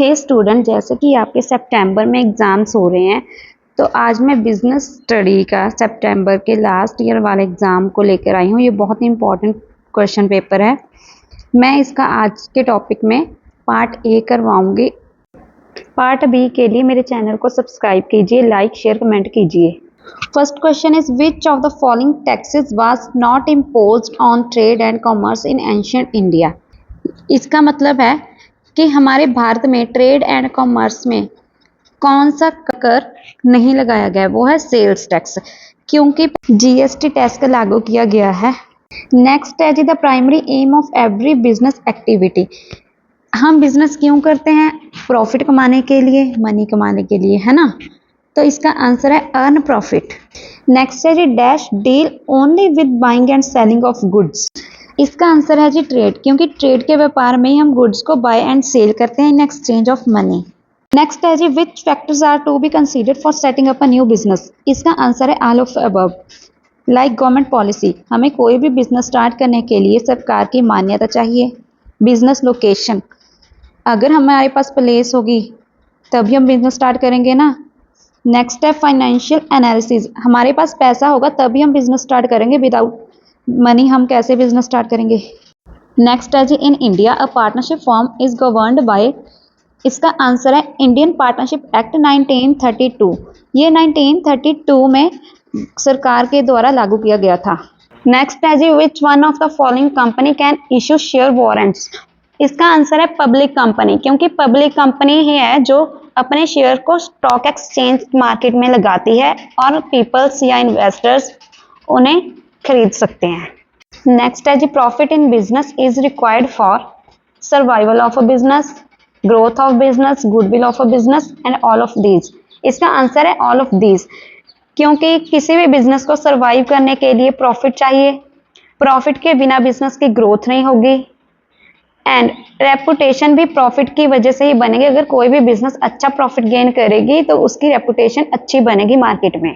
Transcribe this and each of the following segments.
हे student, जैसे कि आपके सितंबर में एग्ज़ाम्स हो रहे हैं, तो आज मैं बिज़नेस स्टडी का सितंबर के लास्ट ईयर वाले एग्ज़ाम को लेकर आई हूँ। ये बहुत ही इम्पोर्टेंट क्वेश्चन पेपर है। मैं इसका आज के टॉपिक में पार्ट ए करवाऊँगी। पार्ट बी के लिए मेरे चैनल को सब्सक्राइब कीजिए, लाइक शेयर कमेंट कीजिए। First question is which of the following taxes was not imposed on trade and commerce in ancient India. इसका मतलब है कि हमारे भारत में ट्रेड एंड कॉमर्स में कौन सा कर नहीं लगाया गया, वो है सेल्स टैक्स, क्योंकि जीएसटी टैक्स लागू किया गया है। नेक्स्ट है जी the primary aim of every business activity. हम बिजनेस क्यों करते हैं? प्रॉफिट कमाने के लिए, मनी कमाने के लिए, है ना। तो इसका आंसर है अर्न प्रॉफिट। नेक्स्ट है जी dash deal only with buying and selling of goods. इसका आंसर है जी ट्रेड, क्योंकि ट्रेड के व्यापार में ही हम गुड्स को बाय एंड सेल करते हैं in exchange of money. Next है जी which factors are to be considered for setting up a new business. इसका आंसर है all of above. Like government policy, हमें कोई भी बिजनेस स्टार्ट करने के लिए सरकार की मान्यता चाहिए। बिजनेस लोकेशन, अगर हमारे पास प्लेस होगी तभी हम बिजनेस स्टार्ट करेंगे ना। नेक्स्ट है फाइनेंशियल एनालिसिस, हमारे पास पैसा होगा तभी हम बिजनेस स्टार्ट करेंगे, विदाउट मनी हम कैसे बिजनेस स्टार्ट करेंगे। नेक्स्ट है जी in India a partnership form is governed by. इसका आंसर है इंडियन पार्टनरशिप एक्ट 1932। ये 1932 में सरकार के द्वारा लागू किया गया था। नेक्स्ट है जी which one of the following company can issue share warrants. इसका आंसर है पब्लिक कंपनी, क्योंकि पब्लिक कंपनी ही है जो अपने शेयर को स्टॉक एक्सचेंज मार्केट में लगाती है और पीपल्स या इन्वेस्टर्स उन्हें खरीद सकते हैं। नेक्स्ट है जी profit in business is required for survival of a business, growth of business, goodwill of a business and all of these. इसका आंसर है ऑल ऑफ दीज, क्योंकि किसी भी बिजनेस को सर्वाइव करने के लिए प्रॉफिट चाहिए। प्रॉफिट के बिना बिजनेस की ग्रोथ नहीं होगी एंड रेपुटेशन भी प्रॉफिट की वजह से ही बनेगी। अगर कोई भी बिजनेस अच्छा प्रॉफिट गेन करेगी तो उसकी रेपुटेशन अच्छी बनेगी मार्केट में।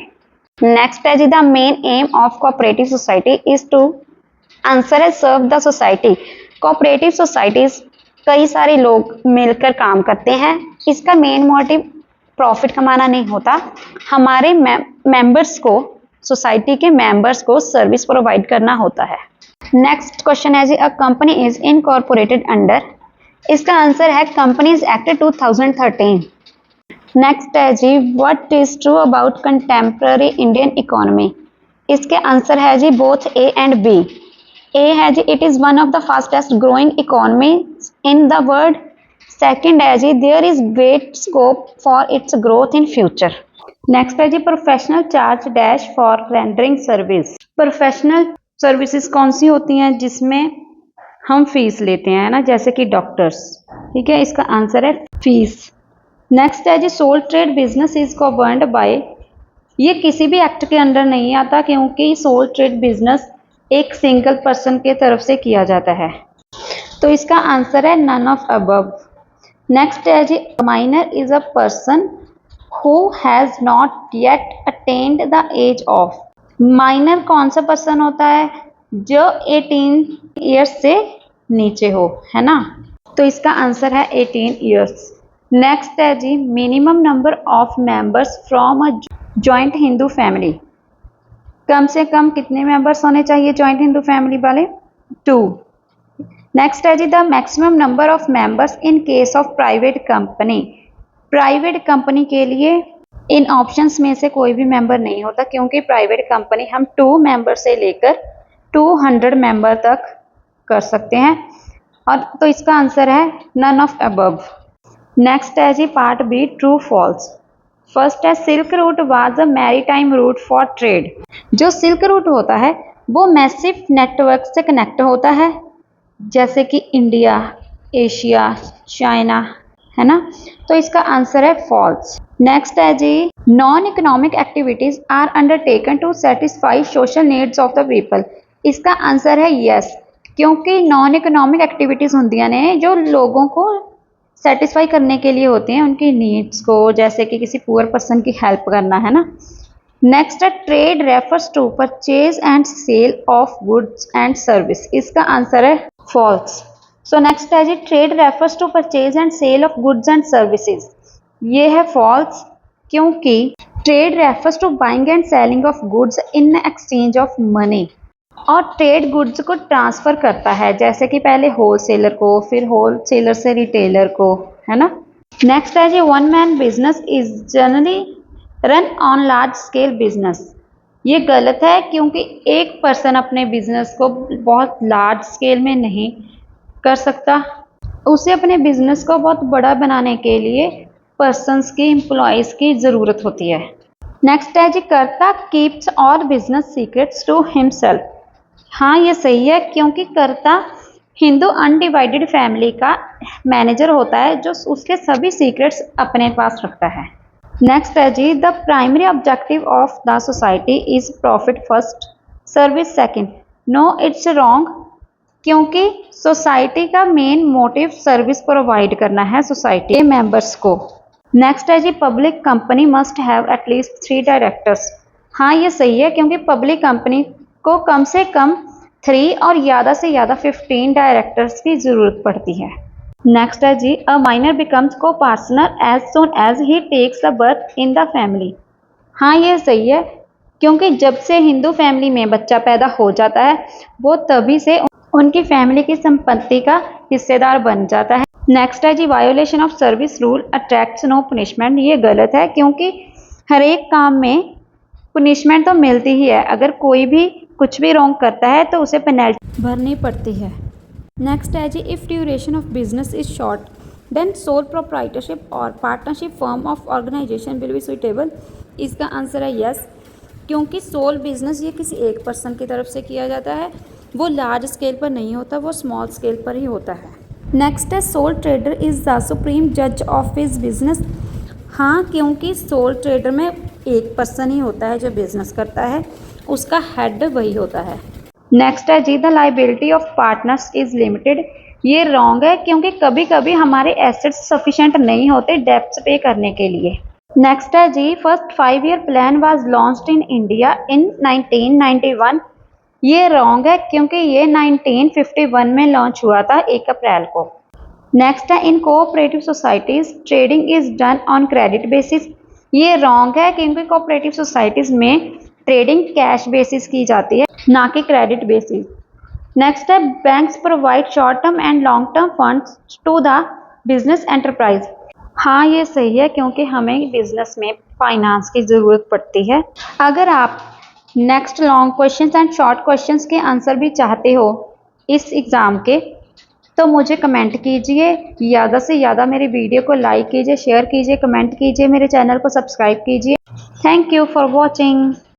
नेक्स्ट है जी the main aim of cooperative society is to. Answer है serve the society. Cooperative societies कई सारे लोग मिलकर काम करते हैं। इसका मेन मोटिव प्रॉफिट कमाना नहीं होता, हमारे मेंबर्स को, सोसाइटी के मेंबर्स को सर्विस प्रोवाइड करना होता है। नेक्स्ट क्वेश्चन है जी a company is incorporated under. इसका आंसर है कंपनीज एक्ट 2013। नेक्स्ट है जी what is true about contemporary Indian economy. इसके आंसर है जी both A and B. A है जी it is one of the fastest growing economy in the world. Second है जी there is great scope for its growth in future. Next है जी professional charge dash for rendering service. Professional services कौन सी होती हैं जिसमें हम फीस लेते हैं ना, जैसे कि डॉक्टर्स, ठीक है। इसका आंसर है फीस। नेक्स्ट है जी sole trade business is governed by. ये किसी भी एक्ट के अंडर नहीं आता, क्योंकि सोल ट्रेड बिजनेस एक सिंगल पर्सन के तरफ से किया जाता है। तो इसका आंसर है नन ऑफ अबव। नेक्स्ट है जी minor is a person who has not yet attend the age of. Minor कौन सा पर्सन होता है? जो 18 ईयर्स से नीचे हो, है ना। तो इसका आंसर है 18 ईयर्स। नेक्स्ट है जी minimum number of members from a joint Hindu family. कम से कम कितने मेंबर्स होने चाहिए जॉइंट हिंदू फैमिली वाले? 2। नेक्स्ट है जी the maximum number of members in case of private company. Private company के लिए इन ऑप्शंस में से कोई भी मेंबर नहीं होता, क्योंकि प्राइवेट कंपनी हम 2 मेंबर से लेकर 200 मेंबर तक कर सकते हैं। और तो इसका आंसर है नन ऑफ अबव। नेक्स्ट है जी part B true false. First है silk route was a maritime route for trade. जो सिल्क रूट होता है वो मैसिव नेटवर्क से कनेक्ट होता है, जैसे कि इंडिया, एशिया, चाइना, है ना। तो इसका आंसर है फॉल्स। नेक्स्ट है जी non economic activities are undertaken to satisfy social needs of the people. इसका आंसर है यस, क्योंकि नॉन इकोनॉमिक एक्टिविटीज होती ने जो लोगों को सेटिस्फाई करने के लिए होती हैं, उनकी नीड्स को, जैसे कि किसी पुअर पर्सन की हेल्प करना, है ना। नेक्स्ट है trade refers to purchase and sale of goods and service. इसका आंसर है फॉल्स। सो नेक्स्ट है जी trade refers to purchase and sale of goods and services. ये है फॉल्स, क्योंकि trade refers to buying and selling of goods in exchange of money, और trade goods को transfer करता है, जैसे कि पहले होलसेलर को, फिर होलसेलर से रिटेलर को, है ना। नेक्स्ट है जी one man business is generally run on large scale business. ये गलत है, क्योंकि एक पर्सन अपने बिजनेस को बहुत लार्ज स्केल में नहीं कर सकता। उसे अपने बिजनेस को बहुत बड़ा बनाने के लिए पर्सन्स की, एम्प्लॉयज की ज़रूरत होती है। नेक्स्ट है जी कर्ता keeps all business secrets to himself. हाँ, ये सही है, क्योंकि कर्ता हिंदू अनडिवाइडेड फैमिली का मैनेजर होता है, जो उसके सभी सीक्रेट्स अपने पास रखता है। नेक्स्ट है जी the primary objective of the society is profit first service second. No, it's wrong, क्योंकि सोसाइटी का मेन मोटिव सर्विस प्रोवाइड करना है सोसाइटी के मेंबर्स को। नेक्स्ट है जी public company must have at least 3 directors. हाँ, ये सही है, क्योंकि पब्लिक कंपनी को कम से कम 3 और ज़्यादा से ज़्यादा 15 डायरेक्टर्स की ज़रूरत पड़ती है। नेक्स्ट है जी अ माइनर बिकम्स को partner as soon as he takes the birth in the family. हाँ, ये सही है, क्योंकि जब से हिंदू फैमिली में बच्चा पैदा हो जाता है, वो तभी से उनकी फैमिली की संपत्ति का हिस्सेदार बन जाता है। नेक्स्ट है जी violation of service rule attracts no punishment. ये गलत है, क्योंकि हर एक काम में पनिशमेंट तो मिलती ही है। अगर कोई भी कुछ भी रॉन्ग करता है तो उसे पेनल्टी भरनी पड़ती है। नेक्स्ट है जी if duration of business is short then sole proprietorship और partnership form of organisation will be suitable. इसका आंसर है यस, क्योंकि सोल बिजनेस ये किसी एक पर्सन की तरफ से किया जाता है, वो लार्ज स्केल पर नहीं होता, वो स्मॉल स्केल पर ही होता है। नेक्स्ट है soul trader is the supreme जज ऑफ हिज बिजनेस। हाँ, क्योंकि सोल ट्रेडर में एक पर्सन ही होता है जो बिजनेस करता है, उसका हेड वही होता है। नेक्स्ट है जी the liability of partners is limited. ये रॉन्ग है, क्योंकि कभी कभी हमारे एसेट्स सफिशेंट नहीं होते डेब्ट्स पे करने के लिए। नेक्स्ट है जी first 5 year plan was launched in India in 1991। ये रॉन्ग है, क्योंकि ये 1951 में लॉन्च हुआ था 1 अप्रैल को। नेक्स्ट है in cooperative societies trading is done on credit basis. ये रॉन्ग है, क्योंकि कोऑपरेटिव सोसाइटीज में ट्रेडिंग कैश बेसिस की जाती है, ना कि क्रेडिट बेसिस। नेक्स्ट है banks provide short term and long term funds to the business enterprise. हाँ, ये सही है, क्योंकि हमें बिजनेस में फाइनेंस की ज़रूरत पड़ती है। अगर आप next long questions and short questions के आंसर भी चाहते हो इस एग्ज़ाम के, तो मुझे कमेंट कीजिए। ज़्यादा से ज़्यादा मेरी वीडियो को लाइक कीजिए, शेयर कीजिए, कमेंट कीजिए, मेरे चैनल को सब्सक्राइब कीजिए। Thank you for watching.